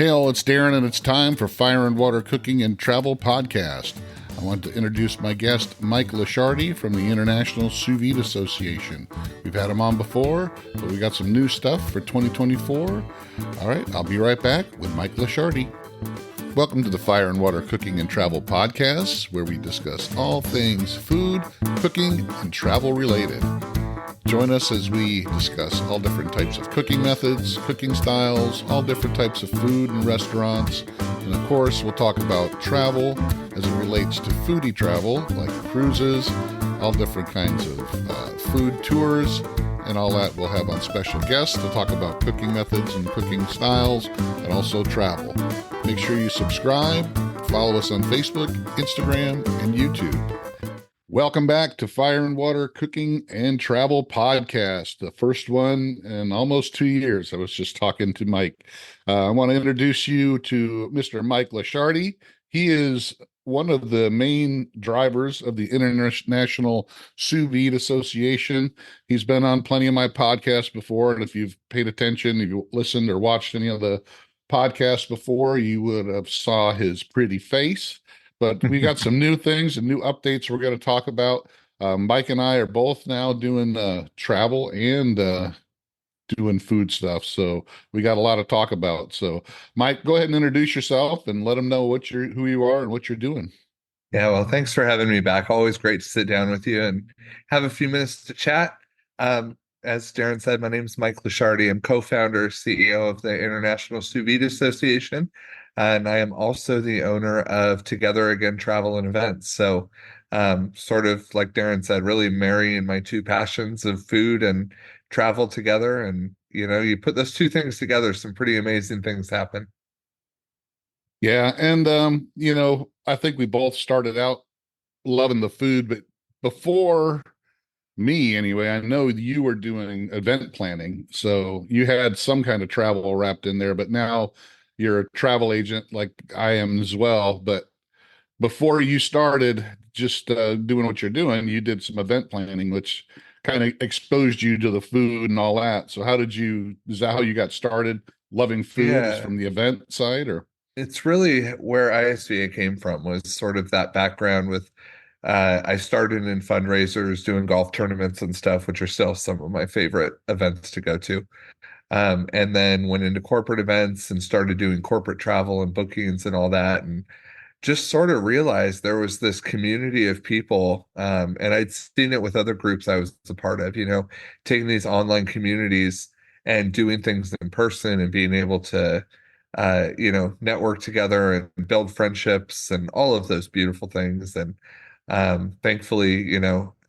Hey all, it's Darren, and it's time for Fire and Water Cooking and Travel Podcast. I want to introduce my guest, Mike LaCharite from the International Sous Vide Association. We've had him on before, but we got some new stuff for 2024. All right, I'll be right back with Mike LaCharite. Welcome to the Fire and Water Cooking and Travel Podcast, where we discuss all things food, cooking, and travel related. Join us as we discuss all different types of cooking methods, cooking styles, all different types of food and restaurants. And of course, we'll talk about travel as it relates to foodie travel, like cruises, all different kinds of food tours, and all that. We'll have on special guests to talk about cooking methods and cooking styles, and also travel. Make sure you subscribe, follow us on Facebook, Instagram, and YouTube. Welcome back to Fire and Water Cooking and Travel Podcast, the first one in almost 2 years. I was just talking to Mike. I want to introduce you to Mr. Mike LaCharite. He is one of the main drivers of the International Sous Vide Association. He's been on plenty of my podcasts before, and if you've paid attention, if you listened or watched any of the podcasts before, you would have saw his pretty face. But we got some new things and new updates we're going to talk about. Mike and I are both now doing travel and doing food stuff. So we got a lot to talk about. So Mike, go ahead and introduce yourself and let them know who you are and what you're doing. Yeah, well, thanks for having me back. Always great to sit down with you and have a few minutes to chat. As Darren said, my name is Mike LaCharite. I'm co-founder, CEO of the International Sous Vide Association, and I am also the owner of Together Again Travel and Events. So, sort of like Darren said, really marrying my two passions of food and travel together. And, you put those two things together, some pretty amazing things happen. Yeah. And, I think we both started out loving the food, but before me anyway, I know you were doing event planning. So you had some kind of travel wrapped in there, but now you're a travel agent like I am as well. But before you started just doing what you're doing, you did some event planning, which kind of exposed you to the food and all that. So is that how you got started loving food, is Yeah. from the event side, or? It's really where ISVA came from, was sort of that background with I started in fundraisers doing golf tournaments and stuff, which are still some of my favorite events to go to. And then went into corporate events and started doing corporate travel and bookings and all that. And just sort of realized there was this community of people. And I'd seen it with other groups I was a part of, taking these online communities and doing things in person and being able to network together and build friendships and all of those beautiful things. And thankfully,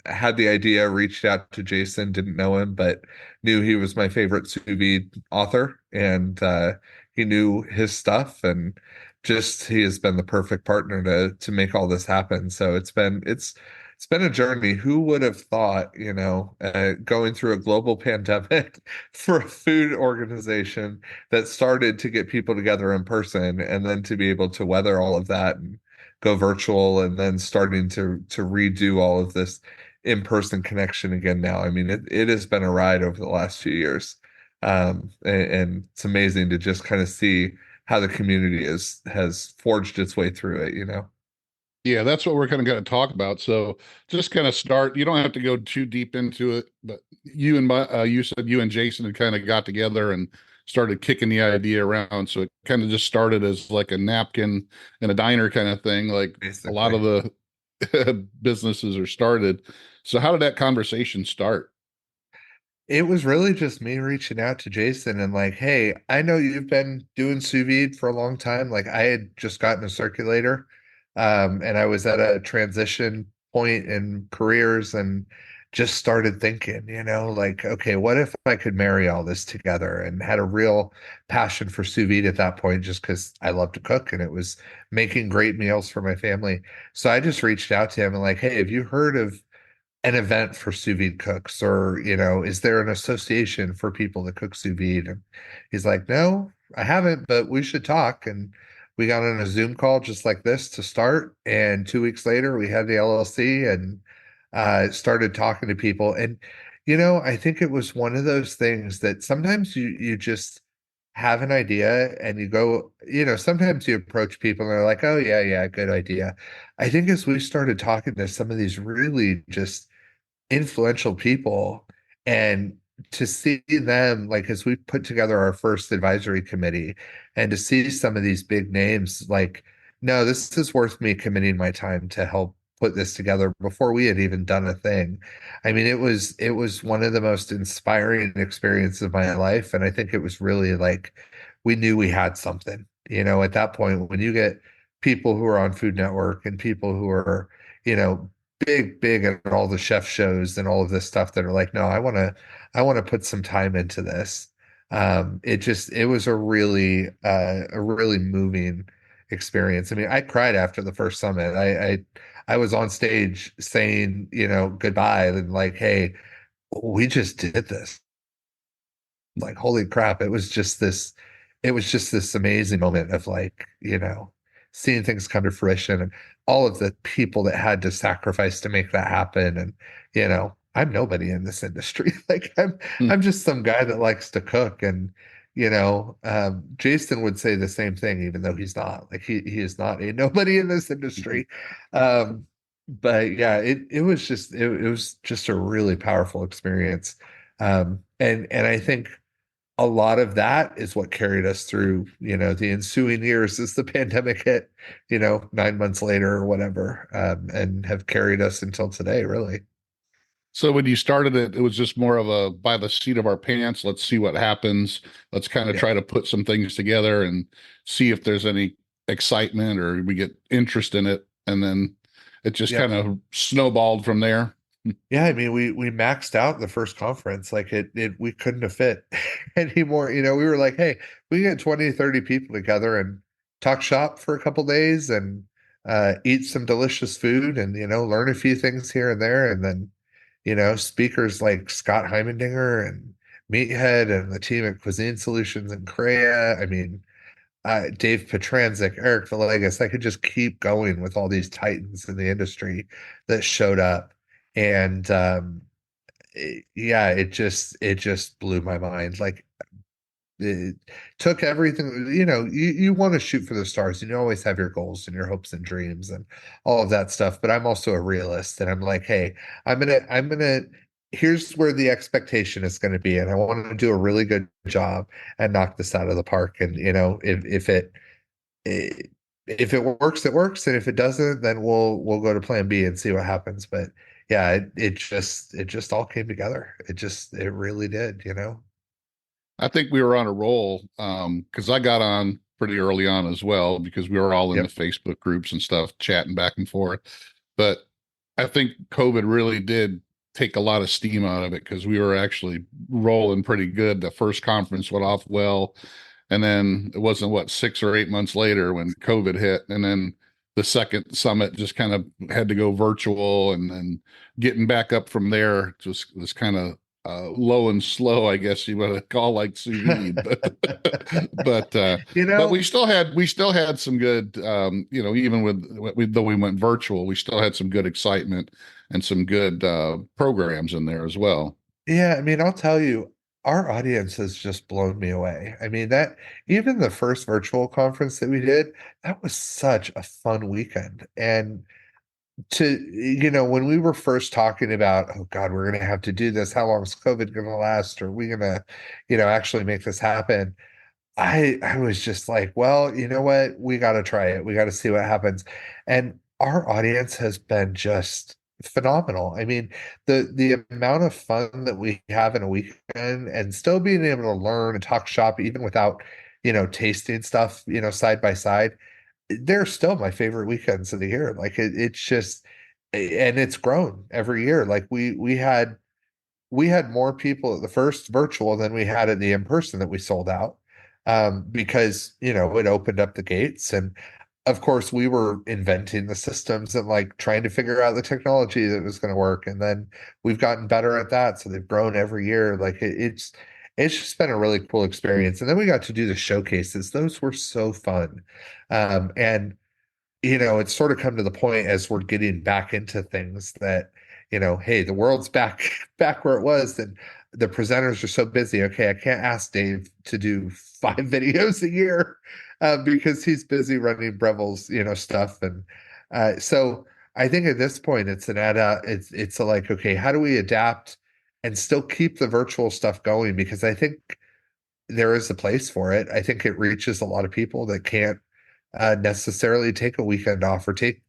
had the idea, reached out to Jason, didn't know him, but knew he was my favorite sous vide author, and he knew his stuff, and just he has been the perfect partner to make all this happen. So it's been a journey. Who would have thought, going through a global pandemic for a food organization that started to get people together in person, and then to be able to weather all of that and go virtual, and then starting to redo all of this in-person connection again now. I mean, it has been a ride over the last few years. And it's amazing to just kind of see how the community has forged its way through it. Yeah, that's what we're kind of going to talk about. So just kind of start. You don't have to go too deep into it, but you said you and Jason had kind of got together and started kicking the idea around. So it kind of just started as like a napkin and a diner kind of thing, like Basically. a lot of the businesses are started. So how did that conversation start? It was really just me reaching out to Jason and like, hey, I know you've been doing sous vide for a long time. Like, I had just gotten a circulator, and I was at a transition point in careers and just started thinking, like, okay, what if I could marry all this together? And had a real passion for sous vide at that point, just because I love to cook and it was making great meals for my family. So I just reached out to him and like, hey, have you heard of an event for sous vide cooks, or is there an association for people that cook sous vide? And he's like, no, I haven't, but we should talk. And we got on a Zoom call just like this to start, and 2 weeks later we had the LLC and started talking to people. And I think it was one of those things that sometimes you just have an idea and you go, sometimes you approach people and they're like, oh, yeah, yeah, good idea. I think as we started talking to some of these really just influential people and to see them, like, as we put together our first advisory committee and to see some of these big names, like, no, this is worth me committing my time to help put this together before we had even done a thing. I mean, it was one of the most inspiring experiences of my life. And I think it was really like we knew we had something, at that point, when you get people who are on Food Network and people who are, you know, big at all the chef shows and all of this stuff that are like, no, I want to put some time into this. It was a really moving experience. I mean, I cried after the first summit. I was on stage saying, goodbye and like, hey, we just did this. Like, holy crap, it was just this amazing moment of like, seeing things come to fruition and all of the people that had to sacrifice to make that happen. And, I'm nobody in this industry. Like I'm just some guy that likes to cook. And, Jason would say the same thing, even though he's not. Like he is not a nobody in this industry. Um, but yeah, it was just a really powerful experience. And I think a lot of that is what carried us through, the ensuing years as the pandemic hit, 9 months later or whatever, and have carried us until today, really. So when you started it, it was just more of a by the seat of our pants. Let's see what happens. Let's kind of Yeah. try to put some things together and see if there's any excitement or we get interest in it. And then it just Yeah. kind of snowballed from there. Yeah, I mean, we maxed out the first conference. Like we couldn't have fit anymore. We were like, hey, we get 20, 30 people together and talk shop for a couple days and eat some delicious food and, learn a few things here and there. And then, speakers like Scott Heimendinger and Meathead and the team at Cuisine Solutions and Crea. I mean, Dave Petranzik, Eric Villegas. I could just keep going with all these titans in the industry that showed up. And yeah, it just blew my mind. Like it took everything, you want to shoot for the stars and you always have your goals and your hopes and dreams and all of that stuff. But I'm also a realist and I'm like, hey, I'm gonna here's where the expectation is going to be. And I want to do a really good job and knock this out of the park. And i- if it works, it works. And if it doesn't, then we'll go to plan B and see what happens. But yeah, it just all came together. It really did. I think we were on a roll because I got on pretty early on as well because we were all in the Yep. Facebook groups and stuff, chatting back and forth. But I think COVID really did take a lot of steam out of it because we were actually rolling pretty good. The first conference went off well. And then it wasn't what 6 or 8 months later when COVID hit. And then the second summit just kind of had to go virtual and then getting back up from there just was kind of low and slow, I guess you would call like sous vide, but You but know, we still had some good, even though we went virtual, we still had some good excitement and some good programs in there as well. yeah, I mean, I'll tell you, our audience has just blown me away. I mean, that even the first virtual conference that we did, that was such a fun weekend. And when we were first talking about, oh God, we're going to have to do this, how long is COVID going to last? Are we going to, actually make this happen? I was just like, well, you know what? We got to try it. We got to see what happens. And our audience has been just phenomenal. I mean, the amount of fun that we have in a weekend and still being able to learn and talk shop even without, tasting stuff, side by side, they're still my favorite weekends of the year. Like it's just and it's grown every year. Like we had more people at the first virtual than we had at the in-person that we sold out, because it opened up the gates. And of course we were inventing the systems and like trying to figure out the technology that was going to work, and then we've gotten better at that, so they've grown every year. Like it's just been a really cool experience. And then we got to do the showcases. Those were so fun. And it's sort of come to the point as we're getting back into things that, hey, the world's back back where it was. And the presenters are so busy. Okay, I can't ask Dave to do 5 videos a year because he's busy running Breville's, stuff. And so I think at this point it's a like, okay, how do we adapt and still keep the virtual stuff going? Because I think there is a place for it. I think it reaches a lot of people that can't necessarily take a weekend off or take,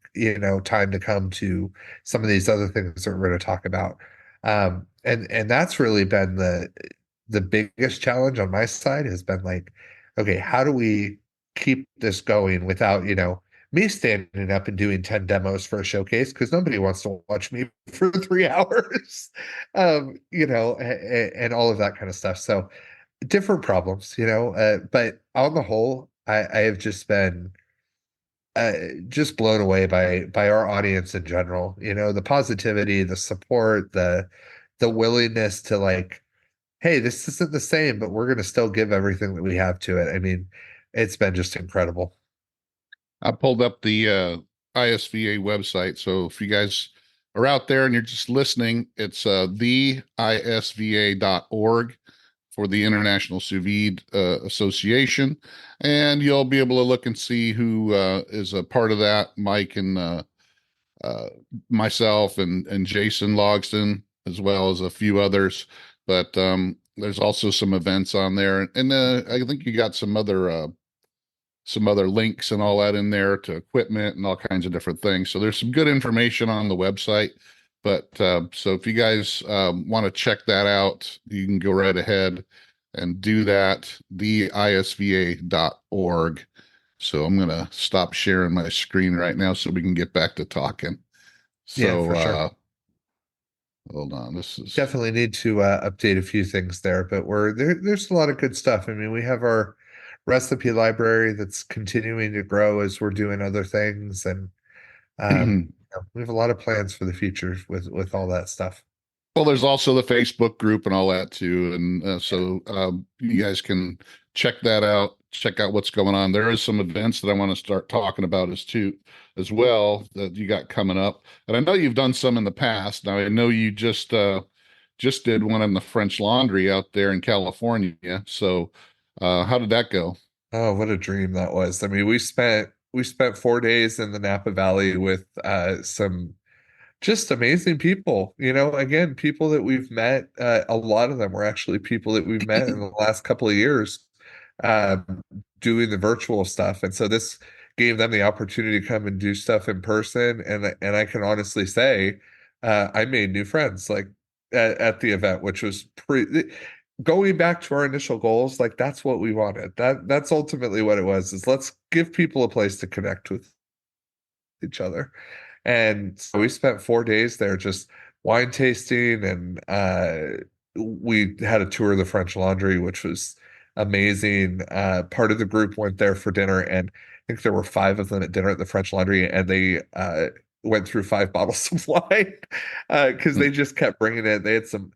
time to come to some of these other things that we're going to talk about. And that's really been the biggest challenge on my side has been like, okay, how do we keep this going without, me standing up and doing 10 demos for a showcase because nobody wants to watch me for 3 hours, and all of that kind of stuff. So different problems, but on the whole, I have just been just blown away by our audience in general. The positivity, the support, the willingness to like, hey, this isn't the same, but we're going to still give everything that we have to it. I mean, it's been just incredible. I pulled up the ISVA website. So if you guys are out there and you're just listening, it's the ISVA.org for the International Sous Vide Association. And you'll be able to look and see who is a part of that. Mike and myself and Jason Logston, as well as a few others. But there's also some events on there. And I think you got some other links and all that in there to equipment and all kinds of different things. So there's some good information on the website. But so if you guys want to check that out, you can go right ahead and do that, theisva.org. So I'm going to stop sharing my screen right now so we can get back to talking. Yeah, So for sure. Hold on. This is Definitely need to update a few things there, but there's a lot of good stuff. I mean, we have our recipe library that's continuing to grow as we're doing other things, and we have a lot of plans for the future with all that stuff. Well, there's also the Facebook group and all that too, and so you guys can check that out. Check out what's going on. There is some events that I want to start talking about as well that you got coming up, and I know you've done some in the past. Now I know you just did one in the French Laundry out there in California. So how did that go? Oh, what a dream that was! I mean, we spent 4 days in the Napa Valley with some just amazing people. Again, people that we've met. A lot of them were actually people that we've met in the last couple of years, doing the virtual stuff, and so this gave them the opportunity to come and do stuff in person. And I can honestly say, I made new friends like at the event, which was pretty. Going back to our initial goals, like that's what we wanted. That's ultimately what it was. Is let's give people a place to connect with each other. And so we spent 4 days there just wine tasting, and we had a tour of the French Laundry, which was amazing. Part of the group went there for dinner, and I think there were 5 of them at dinner at the French Laundry, and they went through 5 bottles of wine because they just kept bringing it. They had some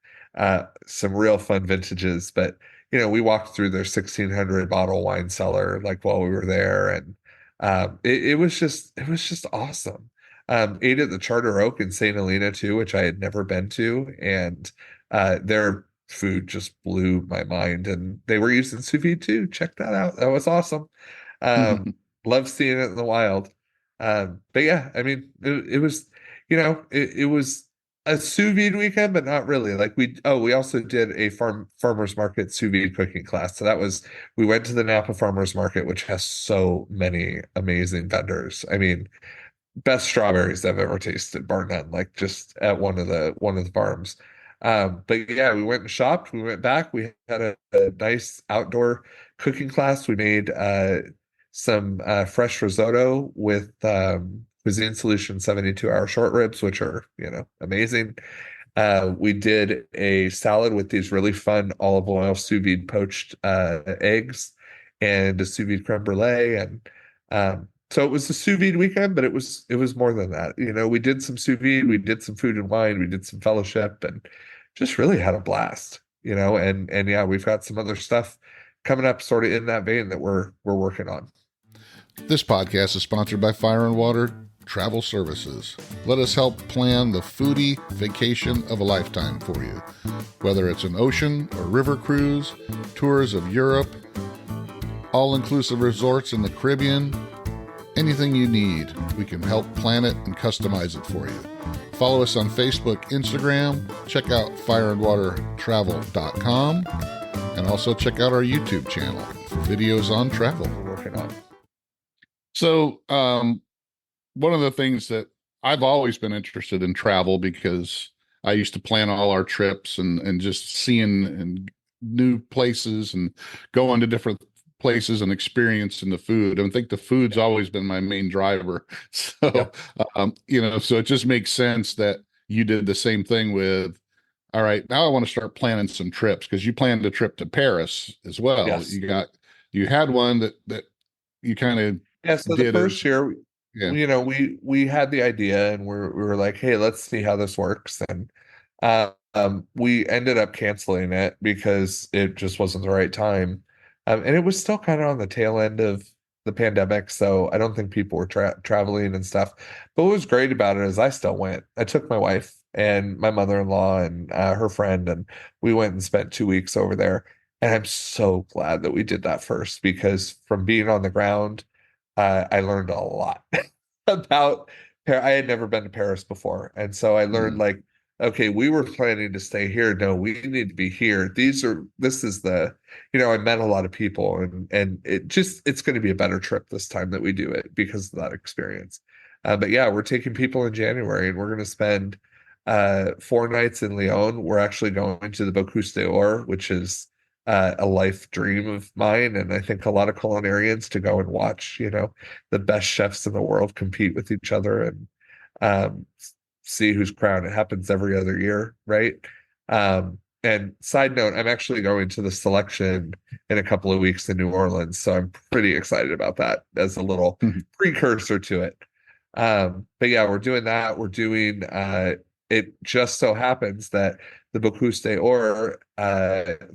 real fun vintages, but we walked through their 1,600 bottle wine cellar like while we were there, and it was just awesome. Ate at the Charter Oak in St. Helena too, which I had never been to, and their food just blew my mind. And they were using sous vide too. Check that out. That was awesome. Love seeing it in the wild. But yeah, I mean, it was, it was a sous vide weekend, but not really. Like we also did a farmers market sous vide cooking class. So we went to the Napa Farmers Market, which has so many amazing vendors. I mean, best strawberries I've ever tasted, bar none, like just at one of the farms. But yeah, we went and shopped, we went back, we had a nice outdoor cooking class. We made some fresh risotto with Cuisine Solution 72-hour short ribs, which are, amazing. We did a salad with these really fun olive oil sous vide poached eggs and a sous vide creme brulee. And so it was a sous vide weekend, but it was more than that. We did some sous vide, we did some food and wine, we did some fellowship, and just really had a blast. And yeah, we've got some other stuff coming up sort of in that vein that we're working on. This podcast is sponsored by Fire and Water Travel Services. Let us help plan the foodie vacation of a lifetime for you. Whether it's an ocean or river cruise, tours of Europe, all-inclusive resorts in the Caribbean, anything you need, we can help plan it and customize it for you. Follow us on Facebook, Instagram, check out fireandwatertravel.com, and also check out our YouTube channel for videos on travel. We're working on. So, one of the things that I've always been interested in travel, because I used to plan all our trips and just seeing and new places and going to different places and experiencing the food. I think the food's always been my main driver. So, so it just makes sense that you did the same thing with, all right, now I want to start planning some trips, because you planned a trip to Paris as well. Yes. You had one that you kind of So did the first year, yeah. we had the idea, and we were like, hey, let's see how this works. And we ended up canceling it because it just wasn't the right time. And it was still kind of on the tail end of the pandemic, so I don't think people were traveling and stuff. But what was great about it is I still went. I took my wife and my mother-in-law and her friend, and we went and spent 2 weeks over there. And I'm so glad that we did that first, because from being on the ground, I learned a lot about I had never been to Paris before. And so I learned like, okay, we were planning to stay here. No, we need to be here. This is the, I met a lot of people, and it's going to be a better trip this time that we do it because of that experience. But yeah, we're taking people in January, and we're going to spend 4 nights in Lyon. We're actually going to the Bocuse d'Or, which is a life dream of mine, and I think a lot of culinarians, to go and watch, the best chefs in the world compete with each other and see who's crowned. It happens every other year, right? And side note, I'm actually going to the selection in a couple of weeks in New Orleans, so I'm pretty excited about that as a little precursor to it. But yeah, we're doing that. We're doing it just so happens that the Bocuse d'Or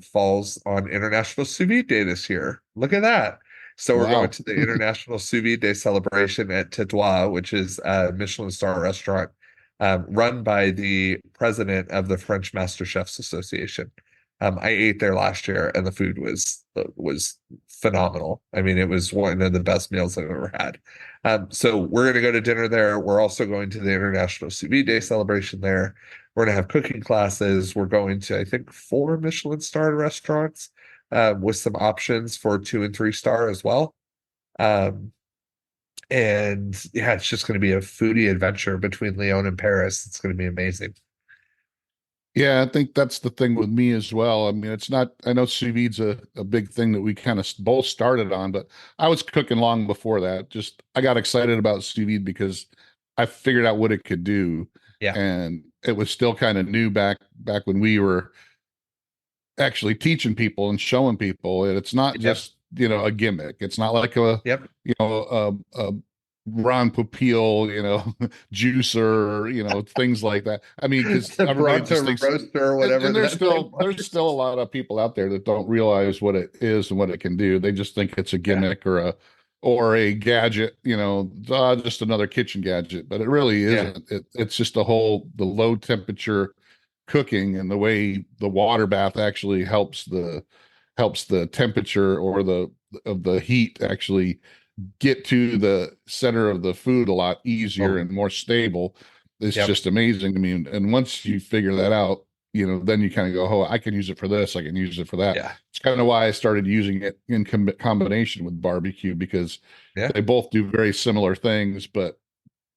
falls on International Sous Vide Day this year. Look at that. So we're going to the International Sous Vide Day celebration at Tétouan, which is a Michelin star restaurant run by the president of the French Master Chefs Association. I ate there last year, and the food was phenomenal. I mean, it was one of the best meals I've ever had. So we're going to go to dinner there. We're also going to the International Sous Vide Day celebration there. We're going to have cooking classes. We're going to, I think, 4 Michelin star restaurants with some options for 2 and 3 star as well. And yeah, it's just going to be a foodie adventure between Lyon and Paris. It's going to be amazing. Yeah, I think that's the thing with me as well. I mean, it's not, I know sous vide's a big thing that we kind of both started on, but I was cooking long before that. Just, I got excited about sous vide because I figured out what it could do. Yeah. And it was still kind of new back when we were actually teaching people and showing people. And it's not just, a gimmick. It's not like a Ron Popeil, juicer, things like that. I mean, because everybody just thinks roaster or whatever. And there's still a lot of people out there that don't realize what it is and what it can do. They just think it's a gimmick or a gadget, just another kitchen gadget. But it really isn't. It's just the low temperature cooking, and the way the water bath actually helps the temperature or the heat actually get to the center of the food a lot easier and more stable. It's just amazing. I mean, and once you figure that out, then you kind of go, oh, I can use it for this, I can use it for that. It's kind of why I started using it in combination with barbecue, because they both do very similar things, but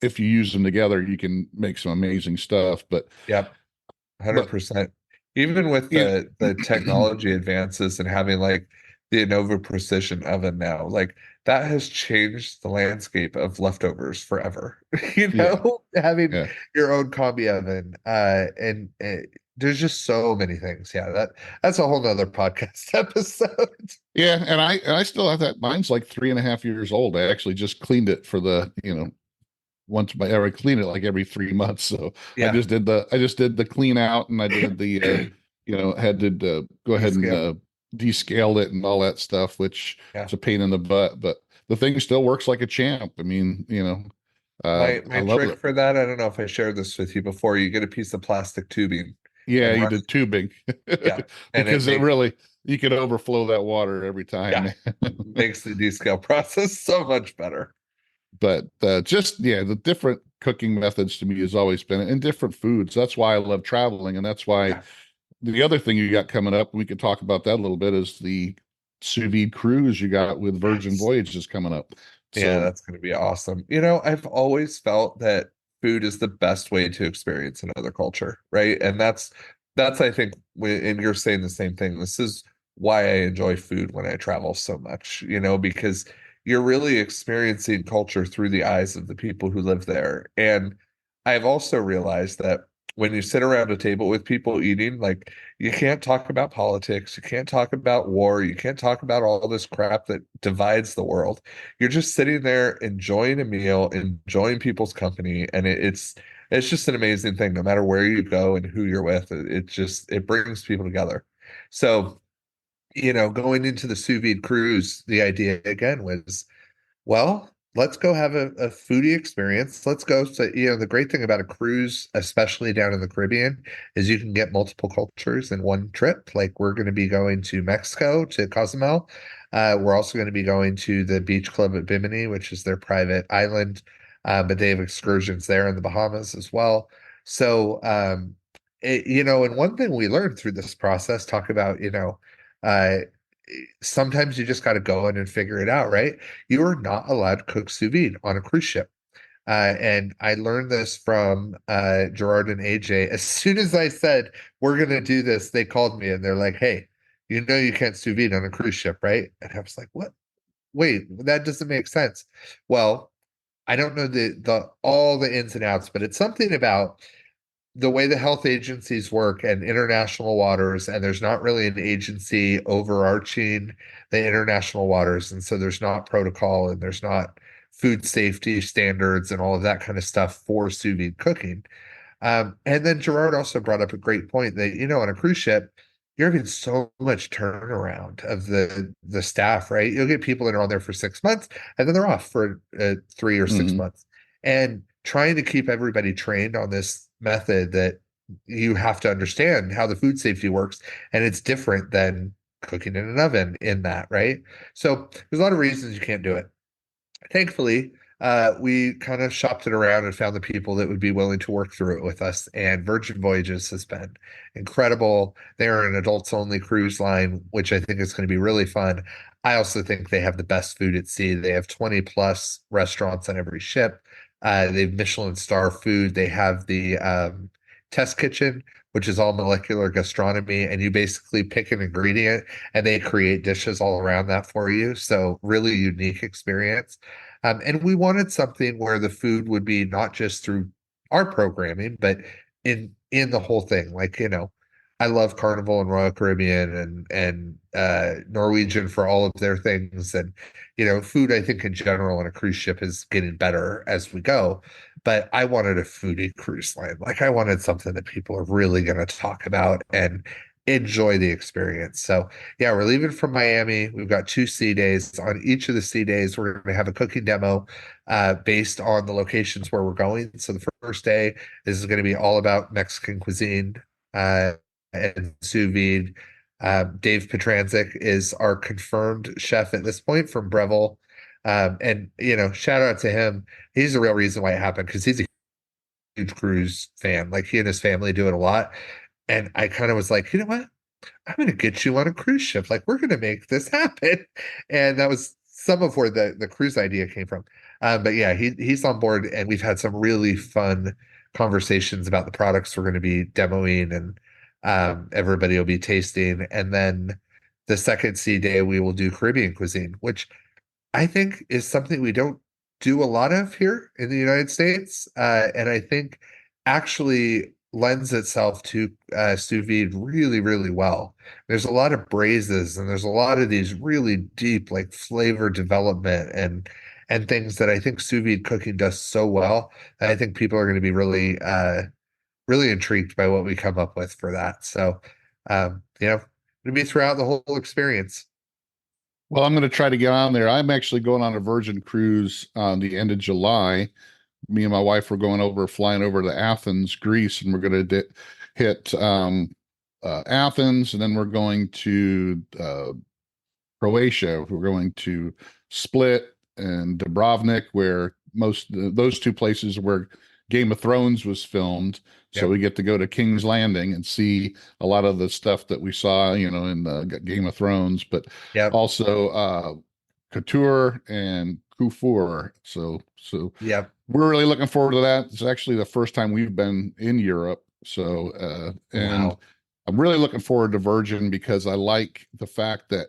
if you use them together, you can make some amazing stuff. But 100%. Even with the technology advances and having like the Innova Precision oven now, like that has changed the landscape of leftovers forever. Having your own combi oven, and there's just so many things. That's a whole nother podcast episode. And I still have that. Mine's like 3.5 years old. I actually just cleaned it for the I clean it like every 3 months. So I just did the clean out, and I did the had to go ahead and descaled it and all that stuff, which is a pain in the butt, but the thing still works like a champ. I mean, My I love trick it. for that, I don't know if I shared this with you before, you get a piece of plastic tubing Yeah, and you run did tubing yeah, and it because it makes really you could overflow that water every yeah, time. makes the descale process so much better. But just yeah, the different cooking methods to me has always been and different foods. That's why I love traveling, and that's why Yeah. the other thing you got coming up, we could talk about that a little bit, is the sous vide cruise you got with Virgin Yes. Voyages coming up. Yeah, So that's going to be awesome. You know, I've always felt that food is the best way to experience another culture, right? And that's I think, and you're saying the same thing. This is why I enjoy food when I travel so much, you know, because you're really experiencing culture through the eyes of the people who live there. And I've also realized that when you sit around a table with people eating, like you can't talk about politics, you can't talk about war, you can't talk about all this crap that divides the world. You're just sitting there enjoying a meal, enjoying people's company, and it's just an amazing thing. No matter where you go and who you're with, it brings people together. So, you know, going into the sous vide cruise, the idea again was, well, let's go have a foodie experience. Let's go. So, you know, the great thing about a cruise, especially down in the Caribbean, is you can get multiple cultures in one trip. Like we're going to be going to Mexico to Cozumel. We're also going to be going to the beach club at Bimini, which is their private island, but they have excursions there in the Bahamas as well. So, you know, and one thing we learned through this process, talk about, you know, uh, sometimes you just got to go in and figure it out, right? You are not allowed to cook sous vide on a cruise ship. And I learned this from Gerard and AJ. As soon as I said, we're going to do this, they called me and they're like, hey, you know, you can't sous vide on a cruise ship, right? And I was like, what? Wait, that doesn't make sense. Well, I don't know the all the ins and outs, but it's something about the way the health agencies work and international waters, and there's not really an agency overarching the international waters. And so there's not protocol and there's not food safety standards and all of that kind of stuff for sous vide cooking. And then Gerard also brought up a great point that, you know, on a cruise ship, you're having so much turnaround of the staff, right? You'll get people that are on there for 6 months and then they're off for 3 or 6 months. And trying to keep everybody trained on this method that you have to understand how the food safety works, and it's different than cooking in an oven in that, right? So there's a lot of reasons you can't do it. Thankfully, we kind of shopped it around and found the people that would be willing to work through it with us. And Virgin Voyages has been incredible. They're an adults only cruise line, which I think is going to be really fun. I also think they have the best food at sea. They have 20 plus restaurants on every ship. They have Michelin star food. They have the test kitchen, which is all molecular gastronomy, and you basically pick an ingredient and they create dishes all around that for you. So really unique experience. And we wanted something where the food would be not just through our programming, but in the whole thing. Like, you know, I love Carnival and Royal Caribbean and Norwegian for all of their things. And, you know, food, I think in general on a cruise ship is getting better as we go. But I wanted a foodie cruise line. Like I wanted something that people are really going to talk about and enjoy the experience. So yeah, we're leaving from Miami. We've got 2 sea days. On each of the sea days, we're going to have a cooking demo based on the locations where we're going. So the first day is going to be all about Mexican cuisine and sous vide. Dave Petranzik is our confirmed chef at this point from Breville. And, you know, shout out to him. He's the real reason why it happened because he's a huge cruise fan. Like he and his family do it a lot. And I kind of was like, you know what? I'm going to get you on a cruise ship. Like, we're going to make this happen. And that was some of where the cruise idea came from. But yeah, he's on board, and we've had some really fun conversations about the products we're going to be demoing, and everybody will be tasting. And then the second sea day, we will do Caribbean cuisine, which I think is something we don't do a lot of here in the United States. And I think actually lends itself to sous vide really, really well. There's a lot of braises and there's a lot of these really deep like flavor development and things that I think sous vide cooking does so well. And I think people are going to be really intrigued by what we come up with for that. So you know, it'll be throughout the whole experience. well, I'm going to try to get on there. I'm actually going on a Virgin cruise on the end of July me and my wife were flying over to Athens, Greece, and we're going to hit Athens, and then we're going to Croatia. We're going to Split and Dubrovnik, where those two places where Game of Thrones was filmed. So Yep. we get to go to King's Landing and see a lot of the stuff that we saw, in Game of Thrones, but Yep. also Couture and Kufur. So Yep. we're really looking forward to that. It's actually the first time we've been in Europe. So and Wow. I'm really looking forward to Virgin because I like the fact that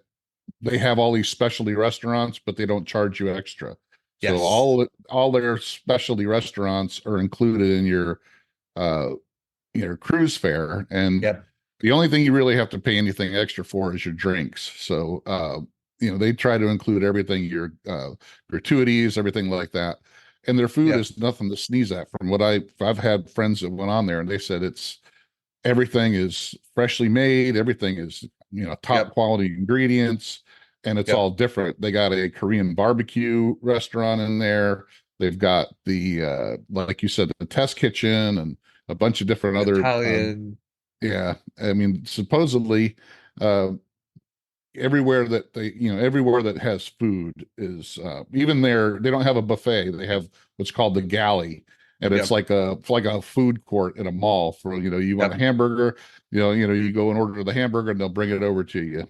they have all these specialty restaurants, but they don't charge you extra. So Yes. all their specialty restaurants are included in uh your cruise fare, and Yep. the only thing you really have to pay anything extra for is your drinks. So they try to include everything, your gratuities, everything like that. And their food Yep. is nothing to sneeze at. From what I've had friends that went on there and they said everything is freshly made, everything is top Yep. quality ingredients, and it's all Yep. different. They got a Korean barbecue restaurant in there. They've got the like you said, the test kitchen and a bunch of different other Italian. yeah. I mean, supposedly uh everywhere that has food is even there. They don't have a buffet. They have what's called the galley, and Yep. it's like a food court in a mall for you want a Yep. hamburger, you go and order the hamburger and they'll bring it over to you,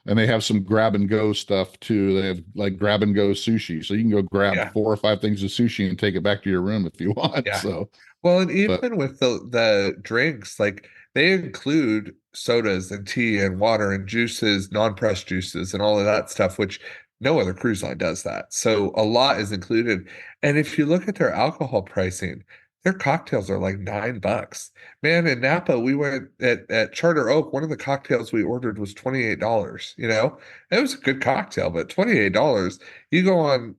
and they have some grab and go stuff too. They have like grab and go sushi, so you can go grab Yeah. 4 or 5 things of sushi and take it back to your room if you want. Yeah. So Well, and but even with the drinks, like they include sodas and tea and water and juices, non-pressed juices and all of that stuff, which no other cruise line does that. So a lot is included. And if you look at their alcohol pricing, their cocktails are like $9. Man, in Napa, we went at Charter Oak, one of the cocktails we ordered was $28, you know? It was a good cocktail, but $28. You go on,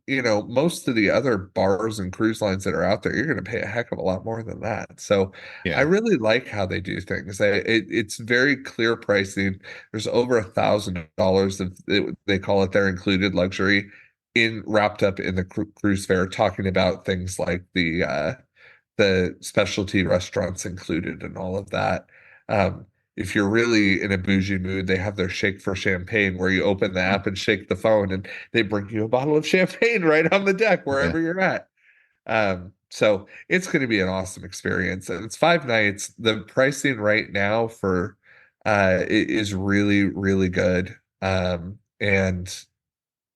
most of the other bars and cruise lines that are out there, you're going to pay a heck of a lot more than that. So I yeah, really like how they do things. It's very clear pricing. There's over $1,000 of they call it their included luxury in wrapped up in the cruise fare, talking about things like the specialty restaurants included and all of that. Um, if you're really in a bougie mood, they have their shake for champagne where you open the app and shake the phone and they bring you a bottle of champagne right on the deck yeah, wherever you're at. So it's going to be an awesome experience. And it's 5 nights. The pricing right now for is really, really good. And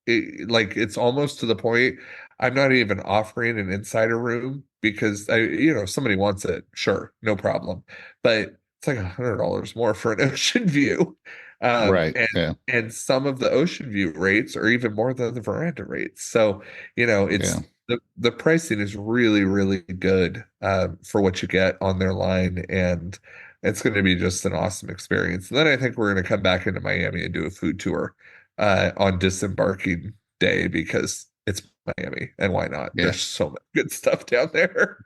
it's almost to the point I'm not even offering an insider room because if somebody wants it, sure, no problem. But it's like $100 more for an ocean view. right, And yeah, some of the ocean view rates are even more than the veranda rates. So, yeah, it's the pricing is really, really good for what you get on their line, and it's going to be just an awesome experience. And then I think we're going to come back into Miami and do a food tour on disembarking day because it's Miami, and why not? yeah. There's so much good stuff down there.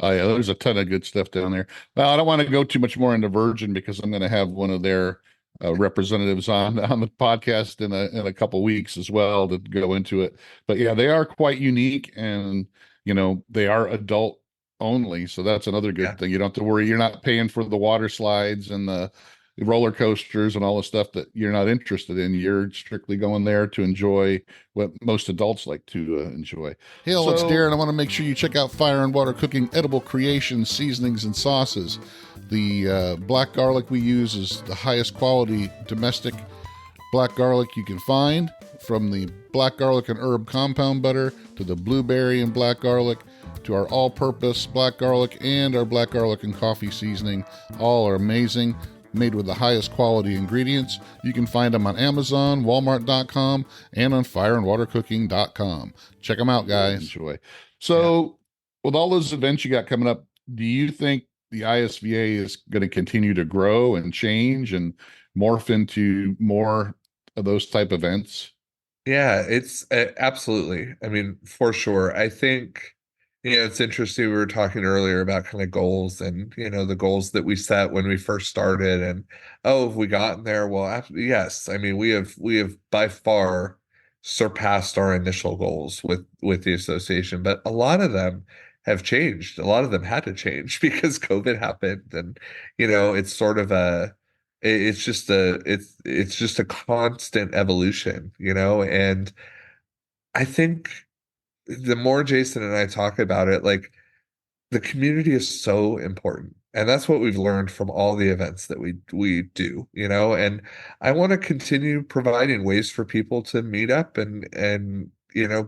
Oh yeah, there's a ton of good stuff down there. Well, I don't want to go too much more into Virgin because I'm going to have one of their representatives on the podcast in a couple weeks as well to go into it. But yeah, they are quite unique, and they are adult only, so that's another good Yeah. thing. You don't have to worry. You're not paying for the water slides and the roller coasters and all the stuff that you're not interested in. You're strictly going there to enjoy what most adults like to enjoy. Hey, it's So Darren. I want to make sure you check out Fire and Water Cooking Edible Creations, Seasonings, and Sauces. The black garlic we use is the highest quality domestic black garlic you can find, from the black garlic and herb compound butter to the blueberry and black garlic to our all-purpose black garlic and our black garlic and coffee seasoning. All are amazing, made with the highest quality ingredients. You can find them on Amazon, Walmart.com, and on fireandwatercooking.com. Check them out, guys. Enjoy. yeah. So, with all those events you got coming up, do you think the ISVA is going to continue to grow and change and morph into more of those type events? Yeah, it's absolutely. I mean, for sure. I think, it's interesting. We were talking earlier about kind of goals and, the goals that we set when we first started and, oh, have we gotten there? Well, yes. I mean, we have by far surpassed our initial goals with the association, but a lot of them have changed. A lot of them had to change because COVID happened, and it's sort of it's just a constant evolution, and I think the more Jason and I talk about it, like, the community is so important. And that's what we've learned from all the events that we do, and I want to continue providing ways for people to meet up and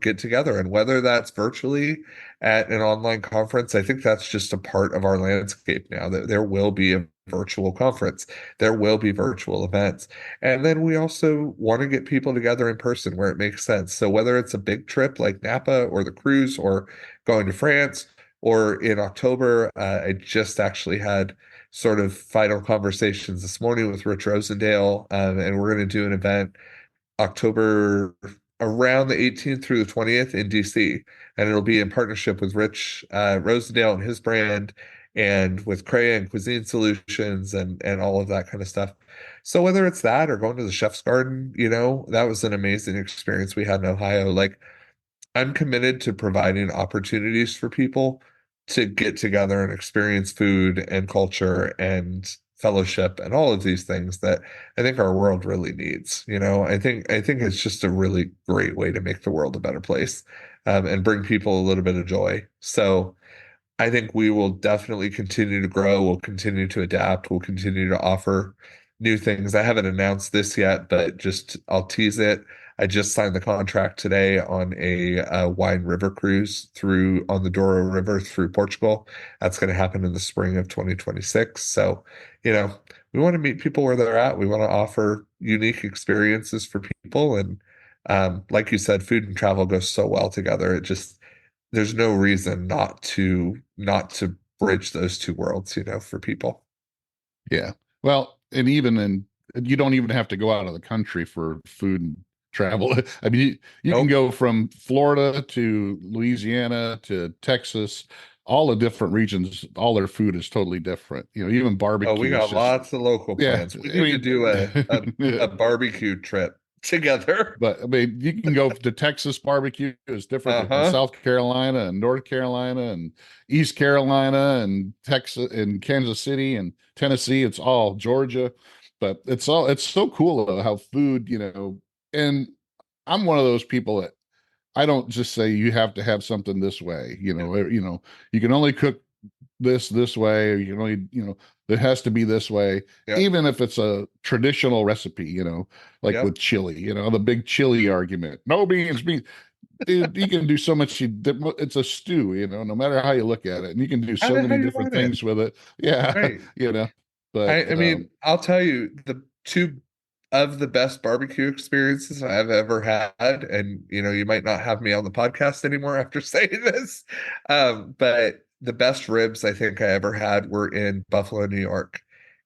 get together. And whether that's virtually at an online conference, I think that's just a part of our landscape now, that there will be a virtual conference, there will be virtual events. And then we also want to get people together in person where it makes sense. So whether it's a big trip like Napa or the cruise or going to France, or in October, I just actually had sort of final conversations this morning with Rich Rosendale, and we're going to do an event October around the 18th through the 20th in DC, and it'll be in partnership with Rich Rosendale and his brand, and with Crea and Cuisine Solutions, and all of that kind of stuff. So whether it's that or going to the Chef's Garden, that was an amazing experience we had in Ohio. Like, I'm committed to providing opportunities for people to get together and experience food and culture and fellowship and all of these things that I think our world really needs. I think it's just a really great way to make the world a better place, and bring people a little bit of joy. So I think we will definitely continue to grow. We'll continue to adapt. We'll continue to offer new things. I haven't announced this yet, but just I'll tease it. I just signed the contract today on a wine river cruise through on the Douro River through Portugal. That's going to happen in the spring of 2026. So, we want to meet people where they're at. We want to offer unique experiences for people. And like you said, food and travel goes so well together. There's no reason not to bridge those two worlds, for people. Yeah. Well, and you don't even have to go out of the country for food and travel. I mean, you can Nope. go from Florida to Louisiana to Texas, all the different regions, all their food is totally different. Even Oh, we barbecue is got just, lots of local yeah. plans. We I need to do a mean, a barbecue trip together. but I mean, you can go to Texas barbecue is different than Uh-huh. South Carolina and North Carolina and East Carolina and Texas and Kansas City and Tennessee. It's all Georgia, but it's so cool though, how food, and I'm one of those people that I don't just say you have to have something this way, you can only cook this way, or you can only, it has to be this way, Yep. even if it's a traditional recipe, like Yep. with chili, the big chili argument. No beans. Dude, you can do so much. It's a stew, no matter how you look at it, and you can do so How many you different want it. things with it. Yeah, Right. but I mean, I'll tell you, the two of the best barbecue experiences I've ever had, and you might not have me on the podcast anymore after saying this, but the best ribs I think I ever had were in Buffalo, New York.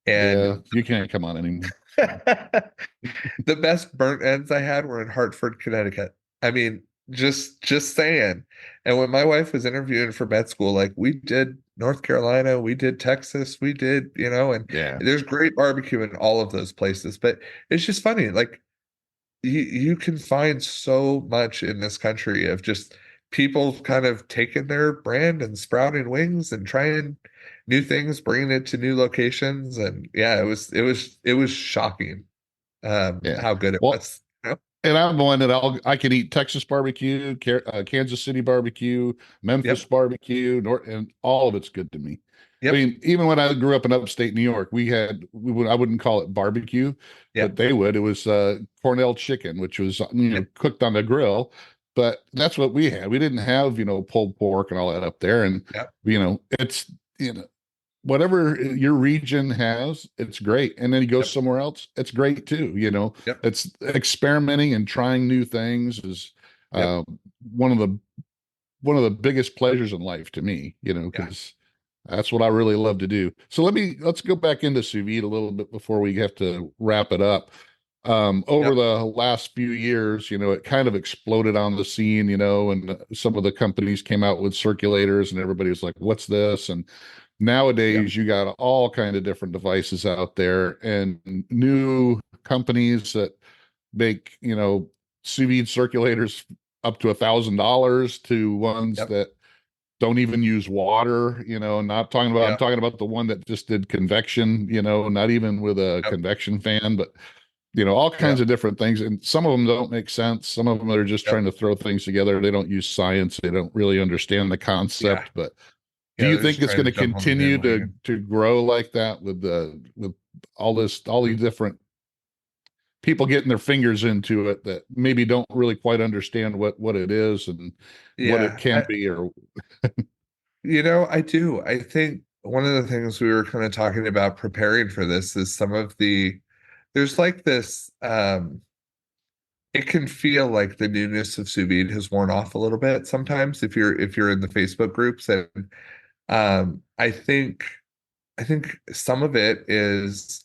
And yeah, you can't come on anymore. the best burnt ends I had were in Hartford, Connecticut. I mean, just saying. And when my wife was interviewing for med school, like, we did North Carolina, we did Texas, we did, and Yeah, there's great barbecue in all of those places. But it's just funny, like, you can find so much in this country of just people kind of taking their brand and sprouting wings and trying new things, bringing it to new locations. And yeah, it was shocking, yeah. how good it Well, was. and I'm one that I can eat Texas barbecue, Kansas City barbecue, Memphis Yep, barbecue, and all of it's good to me. I yep, mean, even when I grew up in upstate New York, I wouldn't call it barbecue, but yep, they would. It was Cornell chicken, which was yep, cooked on the grill. But that's what we had. We didn't have pulled pork and all that up there, and yep, it's whatever your region has, it's great. And then you go yep, somewhere else, it's great too. yep, It's experimenting and trying new things is yep, uh, one of the biggest pleasures in life to me. yeah, Because that's what I really love to do. So let's go back into sous vide a little bit before we have to wrap it up. Over yep, the last few years, it kind of exploded on the scene, and some of the companies came out with circulators and everybody was like, what's this? And yep, nowadays you got all kind of different devices out there and new companies that make, sous vide circulators up to $1,000 to ones yep, that don't even use water, not talking about, I'm Yeah. talking about the one that just did convection, not even with a Yep. convection fan, but all kinds Yep. of different things. And some of them don't make sense. Some of them are just Yep. trying to throw things together. They don't use science. They don't really understand the Yeah. concept. But do Yeah. you They're think just it's trying going to to jump on the continue to bandwagon. grow like that with all these different people getting their fingers into it that maybe don't really quite understand what it is and what it Yeah. can be? Or I do. I think one of the things we were kind of talking about preparing for this is some of there's like this, it can feel like the newness of sous vide has worn off a little bit sometimes if you're in the Facebook groups. And I think some of it is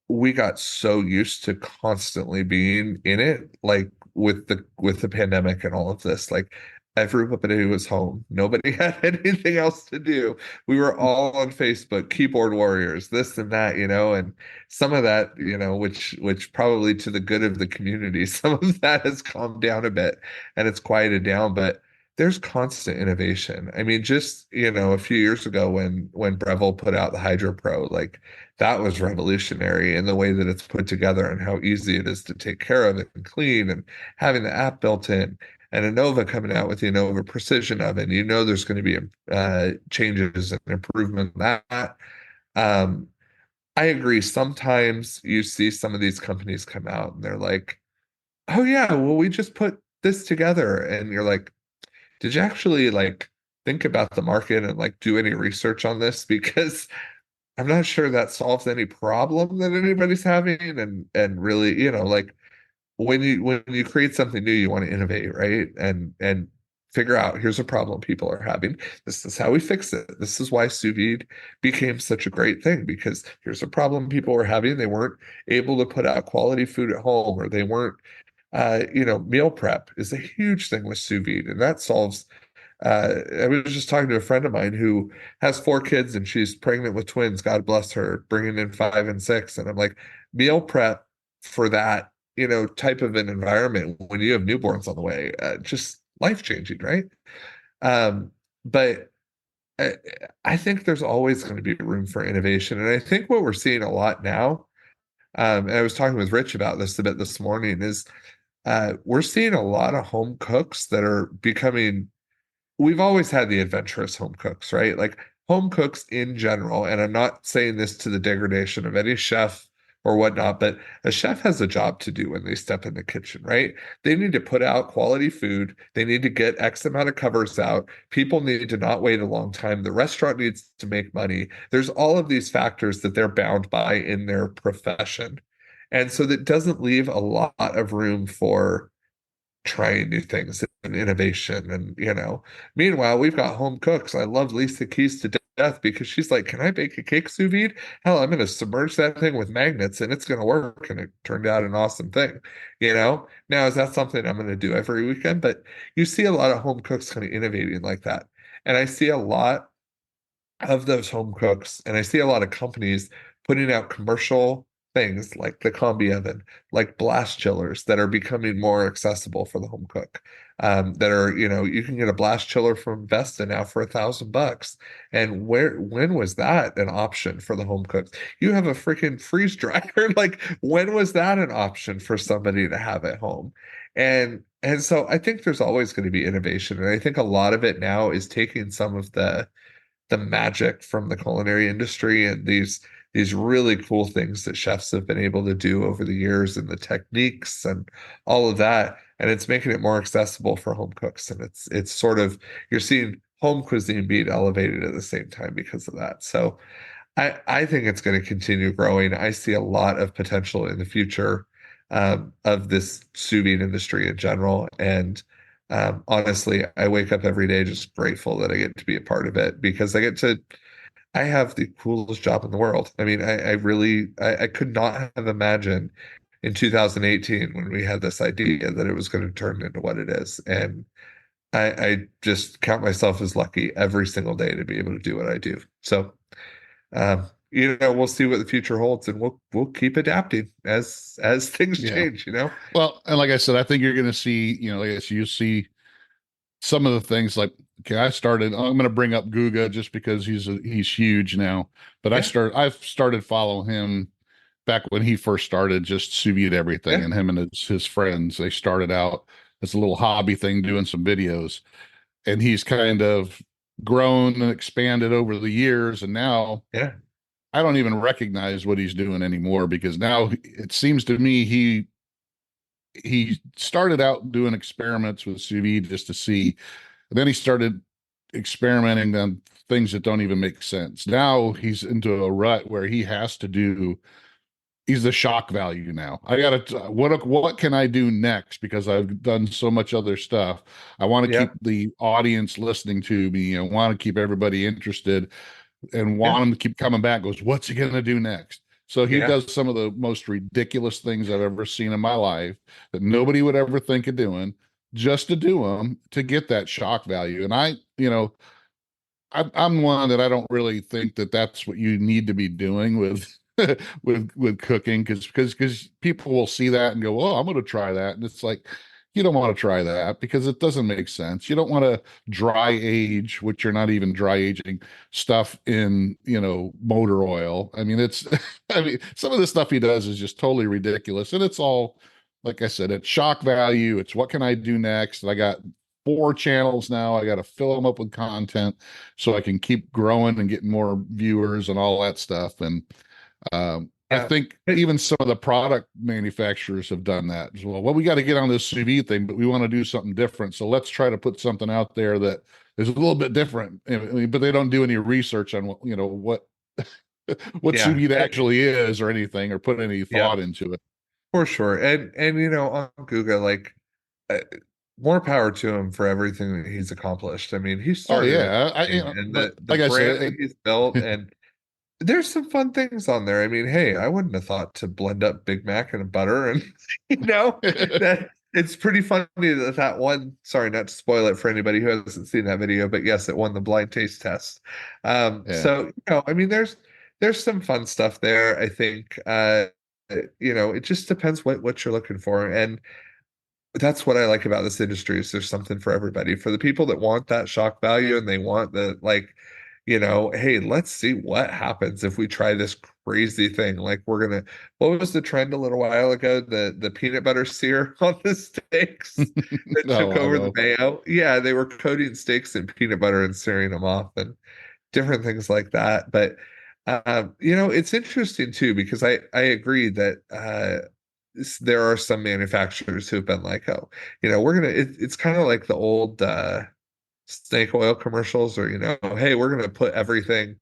we got so used to constantly being in it, like with the pandemic and all of this. Like everybody was home. Nobody had anything else to do. We were all on Facebook, keyboard warriors, this and that, and some of that, which probably to the good of the community, some of that has calmed down a bit and it's quieted down, but there's constant innovation. I mean, just, a few years ago when Breville put out the Hydro Pro, like that was revolutionary in the way that it's put together and how easy it is to take care of it and clean, and having the app built in, and Innova coming out with the Innova Precision Oven. There's going to be changes and improvement in that. Um, I agree. Sometimes you see some of these companies come out and they're like, "Oh yeah, well we just put this together," and you're like, "Did you actually like think about the market and like do any research on this?" Because I'm not sure that solves any problem that anybody's having. And really, like when you create something new, you want to innovate, right? And figure out, here's a problem people are having. This is how we fix it. This is why sous vide became such a great thing, because here's a problem people were having. They weren't able to put out quality food at home, or they weren't meal prep is a huge thing with sous vide, and that solves. I was just talking to a friend of mine who has 4 kids and she's pregnant with twins. God bless her, bringing in 5 and 6. And I'm like, meal prep for that, type of an environment when you have newborns on the way, just life changing, right? But I, I think there's always going to be room for innovation. And I think what we're seeing a lot now, and I was talking with Rich about this a bit this morning, is we're seeing a lot of home cooks that are becoming. We've always had the adventurous home cooks, right? Like home cooks in general, and I'm not saying this to the degradation of any chef or whatnot, but a chef has a job to do when they step in the kitchen, right? They need to put out quality food. They need to get X amount of covers out. People need to not wait a long time. The restaurant needs to make money. There's all of these factors that they're bound by in their profession. And so that doesn't leave a lot of room for trying new things and innovation. And, meanwhile, we've got home cooks. I love Lisa Keys to death because she's like, can I bake a cake sous vide? Hell, I'm going to submerge that thing with magnets and it's going to work. And it turned out an awesome thing. Now, is that something I'm going to do every weekend? But you see a lot of home cooks kind of innovating like that. And I see a lot of those home cooks, and I see a lot of companies putting out commercial things like the combi oven, like blast chillers that are becoming more accessible for the home cook. That are, you can get a blast chiller from Vesta now for $1,000. And when was that an option for the home cooks? You have a freaking freeze dryer. Like, when was that an option for somebody to have at home? And so I think there's always going to be innovation. And I think a lot of it now is taking some of the magic from the culinary industry and these really cool things that chefs have been able to do over the years, and the techniques and all of that, and it's making it more accessible for home cooks. And it's sort of, you're seeing home cuisine being elevated at the same time because of that. So I think it's going to continue growing. I see a lot of potential in the future, of this sous vide industry in general. And honestly, I wake up every day just grateful that I get to be a part of it, because I have the coolest job in the world. I mean, I really, I could not have imagined in 2018 when we had this idea that it was going to turn into what it is. And I just count myself as lucky every single day to be able to do what I do. So, we'll see what the future holds, and we'll keep adapting as things yeah. change. Well, and like I said, I think you're going to see, like I said, you see some of the things like, okay, I'm going to bring up Guga just because he's huge now, but Yeah, I've started following him back when he first started, just sous vide everything. yeah, And him and his friends, they started out as a little hobby thing, doing some videos, and he's kind of grown and expanded over the years. And now yeah, I don't even recognize what he's doing anymore, because now it seems to me he started out doing experiments with sous vide just to see, and then he started experimenting on things that don't even make sense. Now he's into a rut where he's the shock value now. I gotta, what can I do next? Because I've done so much other stuff. I want to yeah, keep the audience listening to me. I want to keep everybody interested and yeah, want them to keep coming back. Goes, what's he gonna do next? So he yeah, does some of the most ridiculous things I've ever seen in my life that nobody would ever think of doing, just to do them to get that shock value. And I'm one that I don't really think that that's what you need to be doing with with cooking, because people will see that and go, "Oh, I'm going to try that," and it's like, you don't want to try that because it doesn't make sense. You don't want to dry age, which you're not even dry aging stuff in, motor oil. I mean, it's I mean, some of the stuff he does is just totally ridiculous, and it's all, like I said, it's shock value. It's what can I do next? And I got 4 channels now. I got to fill them up with content so I can keep growing and getting more viewers and all that stuff. And I yeah. think But even some of the product manufacturers have done that as well. Well, we got to get on this sous vide thing, but we want to do something different. So let's try to put something out there that is a little bit different. But they don't do any research on what sous yeah, vide actually is or anything, or put any yeah, thought into it. for sure. And on Guga, like, uh, more power to him for everything that he's accomplished. I mean, he Oh started at yeah, nothing, and but the like I brand said, that he's built, and there's some fun things on there. I mean, hey, I wouldn't have thought to blend up Big Mac and butter, and that it's pretty funny that that one. Sorry, not to spoil it for anybody who hasn't seen that video, but yes, it won the blind taste test. yeah. So I mean, there's some fun stuff there. I think it just depends what you're looking for, and that's what I like about this industry is there's something for everybody. For the people that want that shock value and they want the like, hey, let's see what happens if we try this crazy thing. Like what was the trend a little while ago? The peanut butter sear on the steaks that No, took I over the know. mayo. Yeah, they were coating steaks in peanut butter and searing them off and different things like that. But it's interesting too because I agree that there are some manufacturers who've been like, oh, it's kind of like the old snake oil commercials, or hey, we're gonna put everything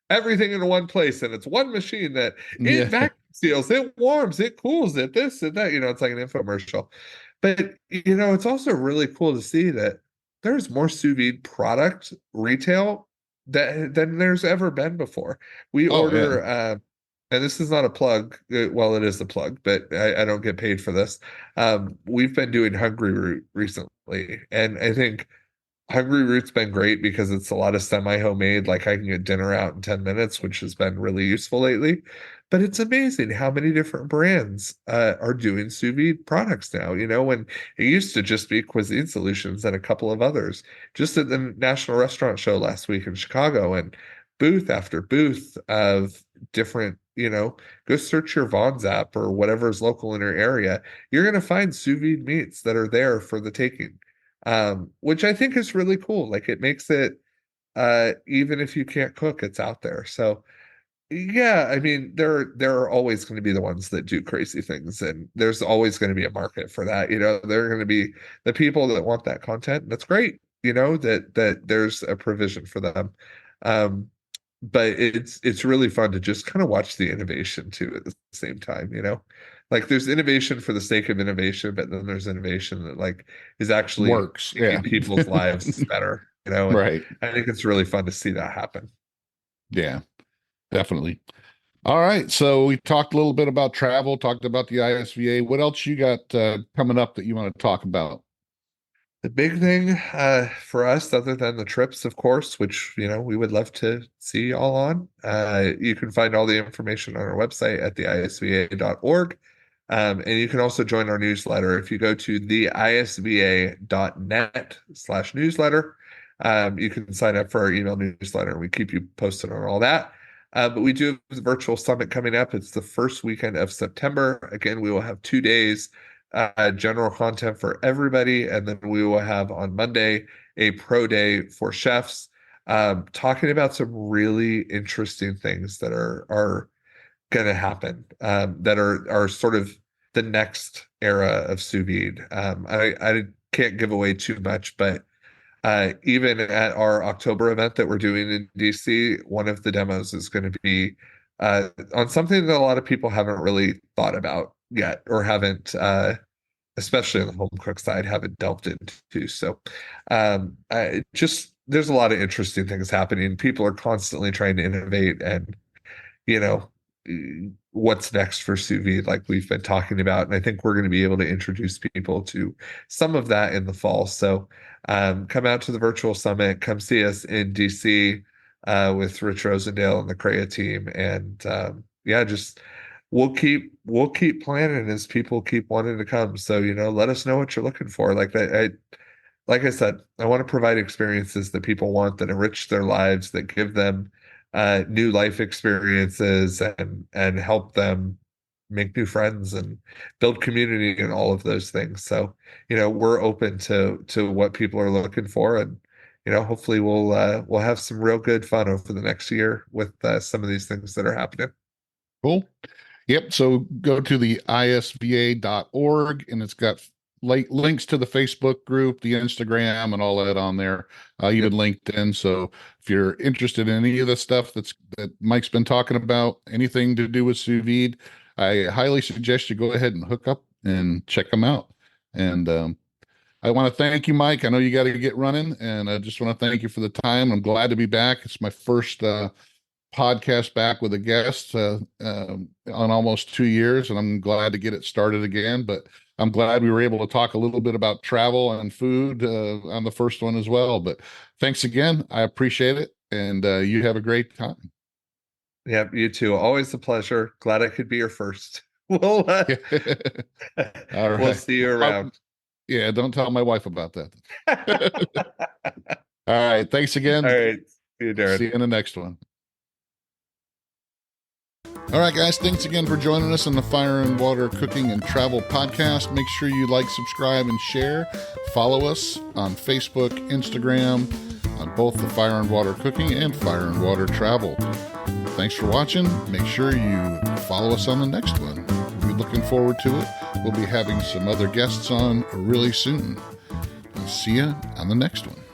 into one place, and it's one machine that it Yeah. vacuum seals, it warms, it cools, it this and that. It's like an infomercial. But it's also really cool to see that there's more sous vide product retail than there's ever been before. We Oh yeah. order and this is not a plug. Well, it is a plug, but I don't get paid for this. We've been doing Hungry Root recently, and I think Hungry Root's been great because it's a lot of semi-homemade. Like I can get dinner out in 10 minutes, which has been really useful lately. But it's amazing how many different brands are doing sous vide products now. When it used to just be Cuisine Solutions and a couple of others. Just at the National Restaurant Show last week in Chicago, and booth after booth of different, go search your Vaughn's app or whatever is local in your area. You're going to find sous vide meats that are there for the taking, which I think is really cool. Like it makes it, even if you can't cook, it's out there. So yeah, I mean, there are always going to be the ones that do crazy things, and there's always going to be a market for that. There are going to be the people that want that content. That's great. That there's a provision for them. Um, but it's really fun to just kind of watch the innovation too at the same time. Like there's innovation for the sake of innovation, but then there's innovation that like is actually Works. Yeah. making people's lives better. And Right. I think it's really fun to see that happen. Yeah, definitely. All right. So we talked a little bit about travel, talked about the ISVA. What else you got coming up that you want to talk about? The big thing for us, other than the trips, of course, which we would love to see all on, you can find all the information on our website at theisva.org. And you can also join our newsletter. If you go to theisva.net/newsletter, you can sign up for our email newsletter, and we keep you posted on all that. But we do have the virtual summit coming up. It's the first weekend of September. Again, we will have 2 days, general content for everybody, and then we will have on Monday a pro day for chefs, talking about some really interesting things that are going to happen, that are sort of the next era of sous vide. I can't give away too much, but even at our October event that we're doing in DC, one of the demos is going to be on something that a lot of people haven't really thought about yet, or haven't, especially on the home cook side, haven't delved into. So there's a lot of interesting things happening. People are constantly trying to innovate, and you know, what's next for sous vide, like we've been talking about. And I think we're going to be able to introduce people to some of that in the fall. So come out to the virtual summit, come see us in DC with Rich Rosendale and the CREA team. And just we'll keep planning as people keep wanting to come. So, let us know what you're looking for. Like I said, I want to provide experiences that people want, that enrich their lives, that give them new life experiences, and help them make new friends and build community and all of those things. So, we're open to what people are looking for, and hopefully we'll have some real good fun over the next year with some of these things that are happening. Cool. Yep. So go to the ISVA.org, and it's got links to the Facebook group, the Instagram, and all that on there, even LinkedIn. So if you're interested in any of the stuff that Mike's been talking about, anything to do with sous vide, I highly suggest you go ahead and hook up and check them out. And I want to thank you, Mike. I know you got to get running, and I just want to thank you for the time. I'm glad to be back. It's my first podcast back with a guest on almost 2 years, and I'm glad to get it started again. But I'm glad we were able to talk a little bit about travel and food on the first one as well. But thanks again. I appreciate it, and you have a great time. Yeah, you too. Always a pleasure. Glad I could be your first. All right. We'll see you around. Yeah, don't tell my wife about that. All right. Thanks again. All right. See you, Darren. See you in the next one. All right, guys, thanks again for joining us on the Fire and Water Cooking and Travel podcast. Make sure you like, subscribe, and share. Follow us on Facebook, Instagram, on both the Fire and Water Cooking and Fire and Water Travel. Thanks for watching. Make sure you follow us on the next one. We'll be looking forward to it. We'll be having some other guests on really soon. I'll see you on the next one.